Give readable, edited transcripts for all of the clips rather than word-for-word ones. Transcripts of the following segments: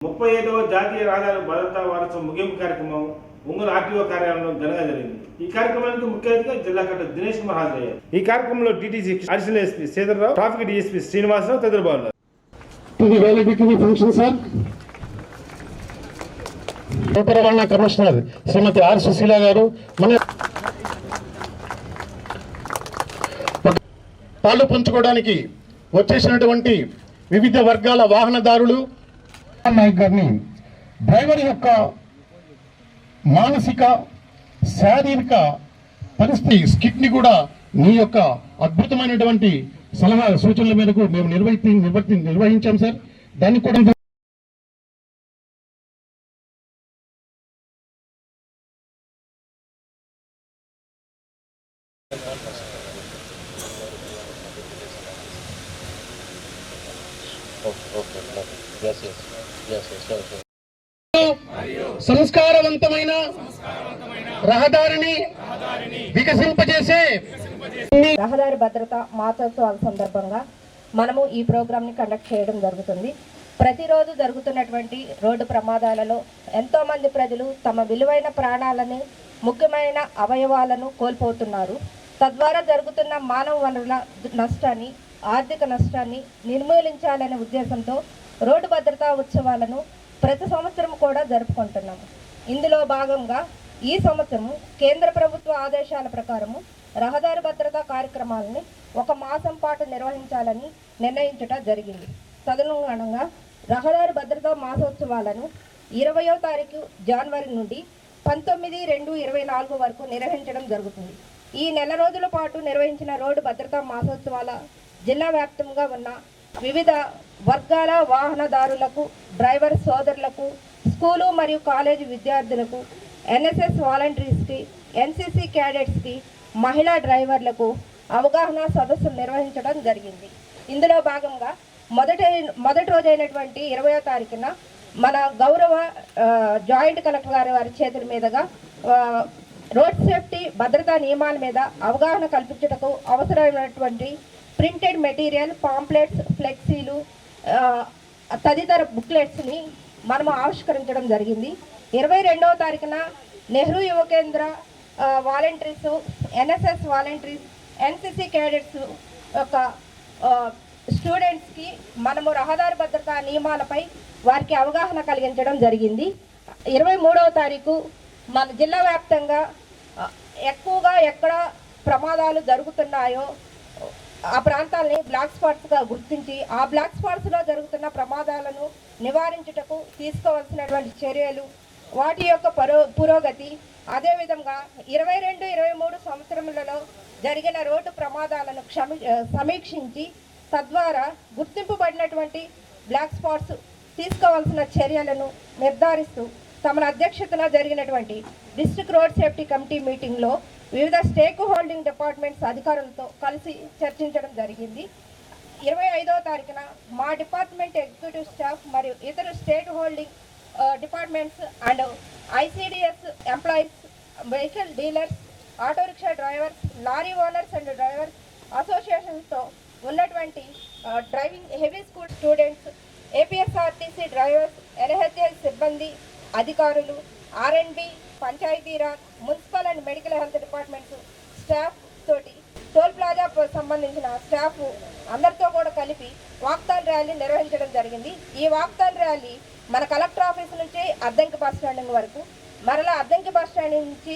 35వ జాతీయ రహదారి భద్రతా వారోత్సవం ముగింపు కార్యక్రమం ఒంగోలు ఆర్టీఓ కార్యాలయంలో ఘనంగా జరిగింది. ఈ కార్యక్రమానికి ముఖ్య అతిథిగా జిల్లా కలెక్టర్ దినేష్ కుమార్ హాజరయ్యారు. ఈ కార్యక్రమంలో TTC additional SP Sridhar Rao, traffic DSP Srinivasa Rao తదితరులు పాల్గొన్నారు. రవాణా కమిషనర్ శ్రీమతి ఆర్ సుశీల గారు మన పాలు పంచుకోవడానికి వచ్చేసినటువంటి వివిధ వర్గాల వాహనదారులు నాయక్ గారిని డ్రైవర్ యొక్క మానసిక శారీరక పరిస్థితి స్కిట్ ని కూడా మీ యొక్క అద్భుతమైనటువంటి సలహా సూచనల మేరకు మేము నిర్వహించాం సార్. దాన్ని కూడా సంస్కారవంతమైన రహదారిని వికసింపజేసే రహదారి భద్రత మాసోత్సవాల సందర్భంగా మనము ఈ ప్రోగ్రామ్ ని కండక్ట్ చేయడం జరుగుతుంది. ప్రతిరోజు జరుగుతున్నటువంటి రోడ్డు ప్రమాదాలలో ఎంతో మంది ప్రజలు తమ విలువైన ప్రాణాలను, ముఖ్యమైన అవయవాలను కోల్పోతున్నారు. తద్వారా జరుగుతున్న మానవ వనరుల నష్టాన్ని, ఆర్థిక నష్టాన్ని నిర్మూలించాలనే ఉద్దేశంతో రోడ్డు భద్రతా ఉత్సవాలను ప్రతి సంవత్సరం కూడా జరుపుకుంటున్నాము. ఇందులో భాగంగా ఈ సంవత్సరం కేంద్ర ప్రభుత్వ ఆదేశాల ప్రకారము రహదారి భద్రతా కార్యక్రమాలని 1 మాసం పాటు నిర్వహించాలని నిర్ణయించడం జరిగింది. తదనుగుణంగా రహదారి భద్రతా మాసోత్సవాలను 20వ తారీఖు జనవరి నుండి 19/2/24 వరకు నిర్వహించడం జరుగుతుంది. ఈ నెల రోజుల పాటు నిర్వహించిన రోడ్డు భద్రతా మాసోత్సవాల జిల్లా వ్యాప్తంగా ఉన్న వివిధ వర్గాల వాహనదారులకు, డ్రైవర్ సోదరులకు, స్కూలు మరియు కాలేజీ విద్యార్థులకు, ఎన్ఎస్ఎస్ వాలంటీర్స్కి, ఎన్సిసి క్యాడెట్స్కి, మహిళా డ్రైవర్లకు అవగాహన సదస్సులు నిర్వహించడం జరిగింది. ఇందులో భాగంగా మొదటి రోజైనటువంటి 20వ తారీఖున మన గౌరవ జాయింట్ కలెక్టర్ వారి చేతుల మీదుగా రోడ్ సేఫ్టీ భద్రతా నియమాల మీద అవగాహన కల్పించటకు అవసరమైనటువంటి ప్రింటెడ్ మెటీరియల్, పాంప్లెట్స్, ఫ్లెక్సీలు తదితర బుక్లెట్స్ని మనము ఆవిష్కరించడం జరిగింది. 22వ తారీఖున నెహ్రూ యువ కేంద్ర volunteers, NSS volunteers, NCC cadets యొక్క స్టూడెంట్స్కి మనము రహదారి భద్రతా నియమాలపై వారికి అవగాహన కలిగించడం జరిగింది. 23వ తారీఖు మన జిల్లా వ్యాప్తంగా ఎక్కువగా ఎక్కడ ప్రమాదాలు జరుగుతున్నాయో ఆ ప్రాంతాలని బ్లాక్ స్పాట్స్గా గుర్తించి ఆ బ్లాక్ స్పాట్స్లో జరుగుతున్న ప్రమాదాలను నివారించుటకు తీసుకోవాల్సినటువంటి చర్యలు, వాటి యొక్క పురోగతి, అదేవిధంగా 22-23 సంవత్సరములలో జరిగిన రోడ్డు ప్రమాదాలను సమీక్షించి తద్వారా గుర్తింపబడినటువంటి బ్లాక్ స్పాట్స్ తీసుకోవాల్సిన చర్యలను నిర్ధారిస్తూ తమ అధ్యక్షతన జరిగినటువంటి డిస్ట్రిక్ట్ రోడ్ సేఫ్టీ కమిటీ మీటింగ్లో వివిధ స్టేక్ హోల్డింగ్ డిపార్ట్మెంట్స్ అధికారులతో కలిసి చర్చించడం జరిగింది. 25వ తారీఖున మా డిపార్ట్మెంట్ ఎగ్జిక్యూటివ్ స్టాఫ్ మరియు ఇతర state holding departments and ICDS employees, vehicle dealers, auto rickshaw drivers, lorry owners and drivers అసోసియేషన్స్తో ఉన్నటువంటి driving heavy school students, APSRTC drivers, NHL సిబ్బంది, అధికారులు, R and B, Panchayati Raj, municipal and medical health departments staff తోటి, toll plaza సంబంధించిన staff అందరితో కూడా కలిపి walkathon rally నిర్వహించడం జరిగింది. ఈ వాక్థాన్ ర్యాలీ మన కలెక్టర్ ఆఫీస్ నుంచి అద్దంకి బస్ స్టాండింగ్ వరకు, మరలా అద్దంకి బస్ స్టాండ్ నుంచి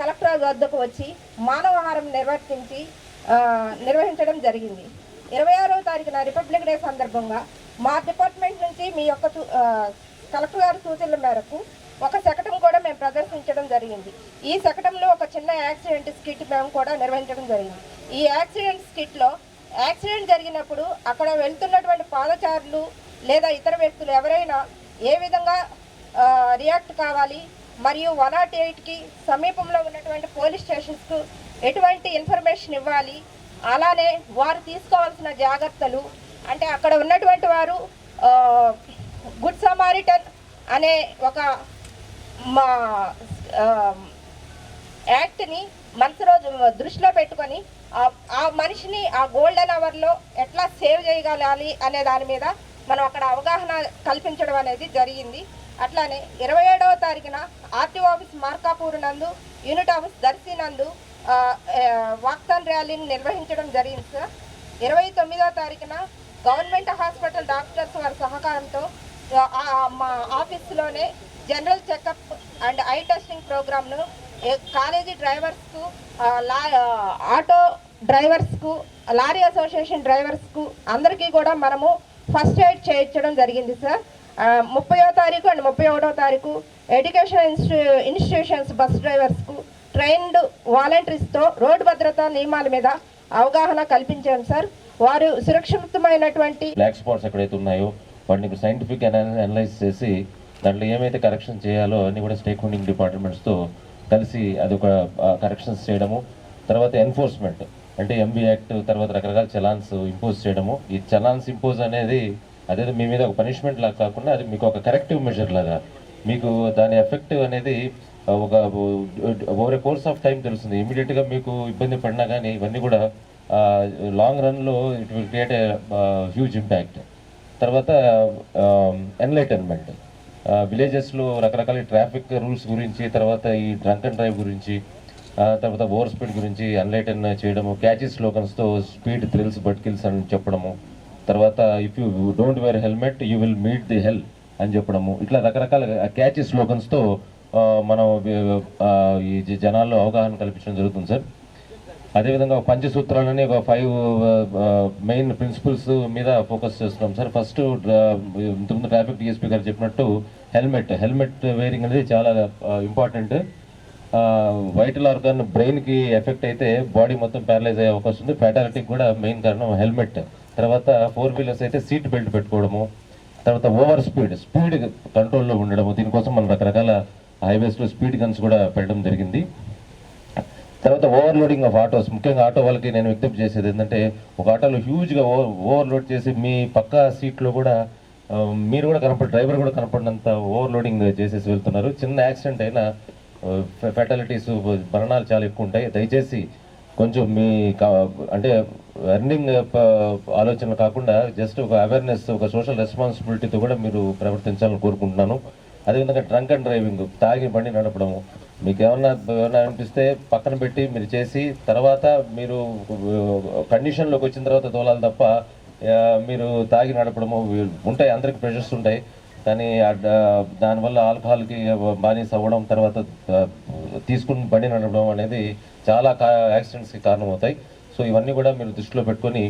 కలెక్టర్ వద్దకు వచ్చి మానవహారం నిర్వహించడం జరిగింది. 26వ తారీఖున రిపబ్లిక్ డే సందర్భంగా మా డిపార్ట్మెంట్ నుంచి మీ యొక్క కలెక్టర్ గారి సూచనల మేరకు ఒక శకటం కూడా మేము ప్రదర్శించడం జరిగింది. ఈ శకటంలో ఒక చిన్న యాక్సిడెంట్ స్కిట్ మేము కూడా నిర్వహించడం జరిగింది. ఈ యాక్సిడెంట్ స్కిట్లో యాక్సిడెంట్ జరిగినప్పుడు అక్కడ వెళ్తున్నటువంటి పాదచారులు లేదా ఇతర వ్యక్తులు ఎవరైనా ఏ విధంగా రియాక్ట్ కావాలి, మరియు 108కి సమీపంలో ఉన్నటువంటి పోలీస్ స్టేషన్స్కు ఎటువంటి ఇన్ఫర్మేషన్ ఇవ్వాలి, అలానే వారు తీసుకోవాల్సిన జాగ్రత్తలు, అంటే అక్కడ ఉన్నటువంటి వారు గుడ్ సమారిటన్ అనే ఒక మా యాక్ట్ని మనసు రోజు దృష్టిలో పెట్టుకొని ఆ మనిషిని ఆ గోల్డెన్ అవర్లో ఎట్లా సేవ్ చేయగలాలి అనే దాని మీద మనం అక్కడ అవగాహన కల్పించడం అనేది జరిగింది. అట్లానే 27వ తారీఖున ఆర్టీఓ ఆఫీస్ మార్కాపూర్ నందు, యూనిట్ ఆఫీస్ దర్శి నందు వాక్థాన్ ర్యాలీని నిర్వహించడం జరిగింది సార్. 29వ తారీఖున గవర్నమెంట్ హాస్పిటల్ డాక్టర్స్ వారి సహకారంతో మా ఆఫీస్లోనే general checkup and I testing ప్రోగ్రామ్ను కాలేజీ డ్రైవర్స్కు, ఆటో డ్రైవర్స్కు, లారీ అసోసియేషన్ డ్రైవర్స్కు అందరికీ కూడా మనము ఫస్ట్ ఎయిడ్ చేయించడం జరిగింది సార్. 30వ తారీఖు అండ్ 31వ తారీఖు ఎడ్యుకేషన్ ఇన్స్టిట్యూషన్స్ బస్ డ్రైవర్స్కు ట్రైన్డ్ వాలంటీర్స్తో రోడ్డు భద్రతా నియమాల మీద అవగాహన కల్పించాం సార్. వారు సురక్షితమైనటువంటి బ్లాక్ స్పాట్స్ ఎక్కడైతే ఉన్నాయో వాటిని సైంటిఫిక్ అనలైజ్ చేసి దాంట్లో ఏమైతే కరెక్షన్ చేయాలో అన్నీ కూడా స్టేక్ హోల్డింగ్ డిపార్ట్మెంట్స్తో కలిసి అదొక కరెక్షన్స్ చేయడము. తర్వాత ఎన్ఫోర్స్మెంట్ అంటే ఎంబీ యాక్ట్, తర్వాత రకరకాల చలాన్స్ ఇంపోజ్ చేయడము. ఈ చలాన్స్ ఇంపోజ్ అనేది అదే మీ మీద ఒక పనిష్మెంట్ లాగా కాకుండా అది మీకు ఒక కరెక్టివ్ మెజర్ లాగా, మీకు దాని ఎఫెక్ట్ అనేది ఒక over a course of time తెలుస్తుంది. ఇమీడియట్గా మీకు ఇబ్బంది పడినా కానీ ఇవన్నీ కూడా లాంగ్ రన్లో it will create a huge impact. తర్వాత ఎన్లైటన్మెంట్, విలేజెస్లో రకరకాల ట్రాఫిక్ రూల్స్ గురించి, తర్వాత ఈ డ్రంక్ అండ్ డ్రైవ్ గురించి, తర్వాత ఓవర్ స్పీడ్ గురించి ఎన్లైటన్ చేయడము, క్యాచీ స్లోగన్స్తో స్పీడ్ థ్రిల్స్ బట్ కిల్స్ అని చెప్పడము. తర్వాత if you don't wear helmet you will meet the hell అని చెప్పడము. ఇట్లా రకరకాల క్యాచీ స్లోగన్స్తో మనం ఈ జనాల్లో అవగాహన కల్పించడం జరుగుతుంది సార్. అదేవిధంగా పంచసూత్రాలని ఒక 5 మెయిన్ ప్రిన్సిపల్స్ మీద ఫోకస్ చేస్తున్నాం సార్. ఫస్ట్ ఇంతకుముందు ట్రాఫిక్ డిఎస్పీ గారు చెప్పినట్టు హెల్మెట్ వేరింగ్ అనేది చాలా ఇంపార్టెంట్. వైటల్ ఆర్గాన్ బ్రెయిన్కి ఎఫెక్ట్ అయితే బాడీ మొత్తం ప్యారలైజ్ అయ్యే అవకాశం ఉంది. ఫ్యాటాలిటీకి కూడా మెయిన్ కారణం హెల్మెట్. తర్వాత 4 వీలర్స్ అయితే సీట్ బెల్ట్ పెట్టుకోవడము. తర్వాత ఓవర్ స్పీడ్ కంట్రోల్లో ఉండడము. దీనికోసం మనం రకరకాల హైవేస్లో స్పీడ్ గన్స్ కూడా పెట్టడం జరిగింది. తర్వాత ఓవర్లోడింగ్ ఆఫ్ ఆటోస్, ముఖ్యంగా ఆటో వాళ్ళకి నేను విజ్ఞప్తి చేసేది ఏంటంటే, ఒక ఆటోలో హ్యూజ్గా ఓవర్లోడ్ చేసి మీ పక్క సీట్లో కూడా మీరు కూడా డ్రైవర్ కూడా కనపడినంత ఓవర్లోడింగ్ చేసేసి వెళ్తున్నారు. చిన్న యాక్సిడెంట్ అయినా ఫెటాలిటీస్, మరణాలు చాలా ఎక్కువ ఉంటాయి. దయచేసి కొంచెం మీ అంటే ఎర్నింగ్ ఆలోచన కాకుండా జస్ట్ ఒక అవేర్నెస్, ఒక సోషల్ రెస్పాన్సిబిలిటీతో కూడా మీరు ప్రవర్తించాలని కోరుకుంటున్నాను. అదేవిధంగా డ్రంక్ అండ్ డ్రైవింగ్, తాగి బండి నడపడము, మీకు ఏమన్నా అనిపిస్తే పక్కన పెట్టి మీరు చేసి తర్వాత మీరు కండిషన్లోకి వచ్చిన తర్వాత తోలాలి తప్ప మీరు తాగి నడపడము ఉంటాయి. అందరికి ప్రెషర్స్ ఉంటాయి, కానీ దానివల్ల ఆల్కహాల్కి బానిస అవ్వడం, తర్వాత తీసుకుని బండి నడపడం అనేది చాలా యాక్సిడెంట్స్కి కారణమవుతాయి. సో ఇవన్నీ కూడా మీరు దృష్టిలో పెట్టుకొని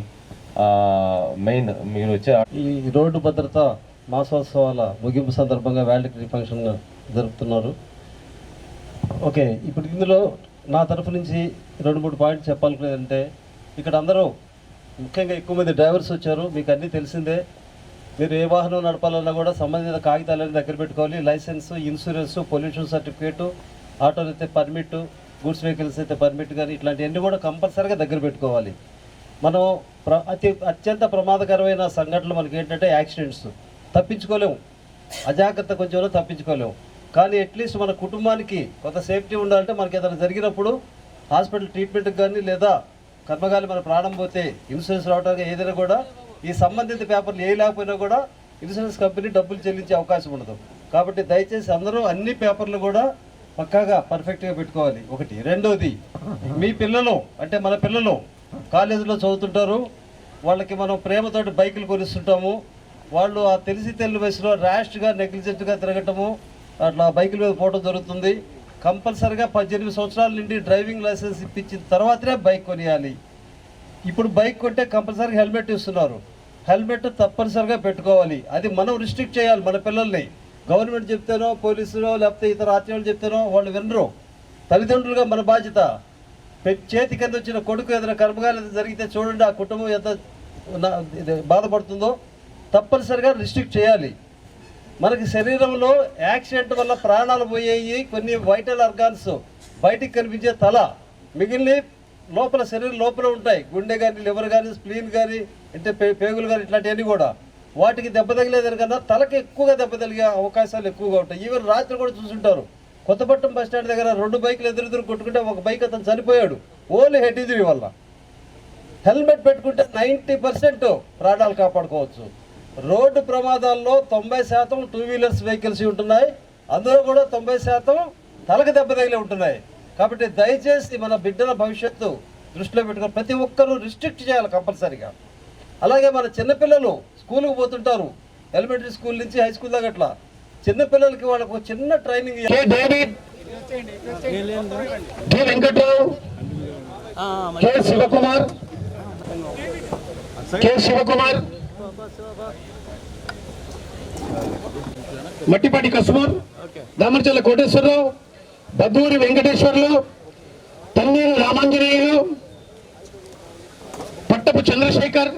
మెయిన్ మీరు వచ్చే ఈ రోడ్డు భద్రత మాసోత్సవాల ముగింపు సందర్భంగా వాలంటరీ ఫంక్షన్ జరుపుతున్నారు. ఓకే, ఇప్పుడు ఇందులో నా తరఫు నుంచి 2-3 పాయింట్స్ చెప్పాలంటే, ఇక్కడ అందరూ ముఖ్యంగా ఎక్కువ మంది డ్రైవర్స్ వచ్చారు. మీకు అన్నీ తెలిసిందే. మీరు ఏ వాహనం నడపాలన్నా కూడా సంబంధిత కాగితాలన్నీ దగ్గర పెట్టుకోవాలి. లైసెన్స్, ఇన్సూరెన్స్, పొల్యూషన్ సర్టిఫికేటు, ఆటోలు అయితే పర్మిట్, గూడ్స్ వెహికల్స్ అయితే పర్మిట్ కానీ ఇట్లాంటివన్నీ కూడా కంపల్సరీగా దగ్గర పెట్టుకోవాలి. మనం అత్యంత ప్రమాదకరమైన సంఘటనలు మనకి ఏంటంటే యాక్సిడెంట్స్. తప్పించుకోలేము, అజాగ్రత్త కొంచెంలో తప్పించుకోలేము. కానీ అట్లీస్ట్ మన కుటుంబానికి కొంత సేఫ్టీ ఉండాలంటే మనకి ఏదైనా జరిగినప్పుడు హాస్పిటల్ ట్రీట్మెంట్కి కానీ లేదా కర్మగాలి మన ప్రాణం పోతే ఇన్సూరెన్స్ రావడానికి ఏదైనా కూడా ఈ సంబంధిత పేపర్లు ఏ లేకపోయినా కూడా ఇన్సూరెన్స్ కంపెనీ డబ్బులు చెల్లించే అవకాశం ఉండదు. కాబట్టి దయచేసి అందరూ అన్ని పేపర్లు కూడా పక్కాగా పర్ఫెక్ట్గా పెట్టుకోవాలి. ఒకటి. రెండోది, మీ పిల్లలు అంటే మన పిల్లలు కాలేజీలో చదువుతుంటారు, వాళ్ళకి మనం ప్రేమతోటి బైకులు కొనిస్తుంటాము. వాళ్ళు ఆ తెలిసి తెలియని వయసులో ర్యాష్గా నెగ్లిజెంట్గా తిరగటము, అట్లా బైకుల మీద పోవడం జరుగుతుంది. కంపల్సరిగా 18 సంవత్సరాల నుండి డ్రైవింగ్ లైసెన్స్ ఇప్పించిన తర్వాతనే బైక్ కొనియాలి. ఇప్పుడు బైక్ కొంటే కంపల్సరీగా హెల్మెట్ ఇస్తున్నారు. హెల్మెట్ తప్పనిసరిగా పెట్టుకోవాలి. అది మనం రిస్ట్రిక్ట్ చేయాలి మన పిల్లల్ని. గవర్నమెంట్ చెప్తేనో, పోలీసులో లేకపోతే ఇతర ఆత్మీయులు చెప్తేనో వాళ్ళు వినరు. తల్లిదండ్రులుగా మన బాధ్యత. చేతి కింద వచ్చిన కొడుకు ఏదైనా కర్మగాలి జరిగితే చూడండి ఆ కుటుంబం ఎంత బాధపడుతుందో. తప్పనిసరిగా రిస్ట్రిక్ట్ చేయాలి. మనకి శరీరంలో యాక్సిడెంట్ వల్ల ప్రాణాలు పోయేవి కొన్ని వైటల్ ఆర్గాన్స్, బయటికి కనిపించే తల, మిగిలిన లోపల శరీరం లోపల ఉంటాయి. గుండె కానీ, లివర్ కానీ, స్ప్లీన్ కానీ, అంటే పేగులు కానీ, ఇట్లాంటివన్నీ కూడా వాటికి దెబ్బ తగిలేదని కన్నా తలకి ఎక్కువగా దెబ్బ తగిలే అవకాశాలు ఎక్కువగా ఉంటాయి. ఈవెన్ రాత్రి కూడా చూసుంటారు, కొత్తపట్నం బస్ స్టాండ్ దగ్గర 2 బైకులు ఎదురెదురు కొట్టుకుంటే ఒక బైక్ అతను చనిపోయాడు ఓన్లీ హెడ్ ఇంజరీ వల్ల. హెల్మెట్ పెట్టుకుంటే 90% ప్రాణాలు కాపాడుకోవచ్చు. రోడ్డు ప్రమాదాల్లో 90% 2 వీలర్స్ వెహికల్స్ ఉంటున్నాయి. అందులో కూడా 90% తలకు దెబ్బ తగిలి ఉంటున్నాయి. కాబట్టి దయచేసి మన బిడ్డల భవిష్యత్తు దృష్టిలో పెట్టుకుని ప్రతి ఒక్కరూ రిస్ట్రిక్ట్ చేయాలి కంపల్సరీగా. అలాగే మన చిన్నపిల్లలు స్కూల్కి పోతుంటారు, ఎలిమెంటరీ స్కూల్ నుంచి హై స్కూల్ దాకా. అట్లా చిన్నపిల్లలకి వాళ్ళకు చిన్న ట్రైనింగ్ వెంకట్రావు, శివకుమార్, మట్టిపాటి కస్మూర్, దామర్చల్ల కోటేశ్వరరావు, బద్దూరి వెంకటేశ్వర్లు, తన్నీరు రామాంజనేయులు, పట్టపు చంద్రశేఖర్,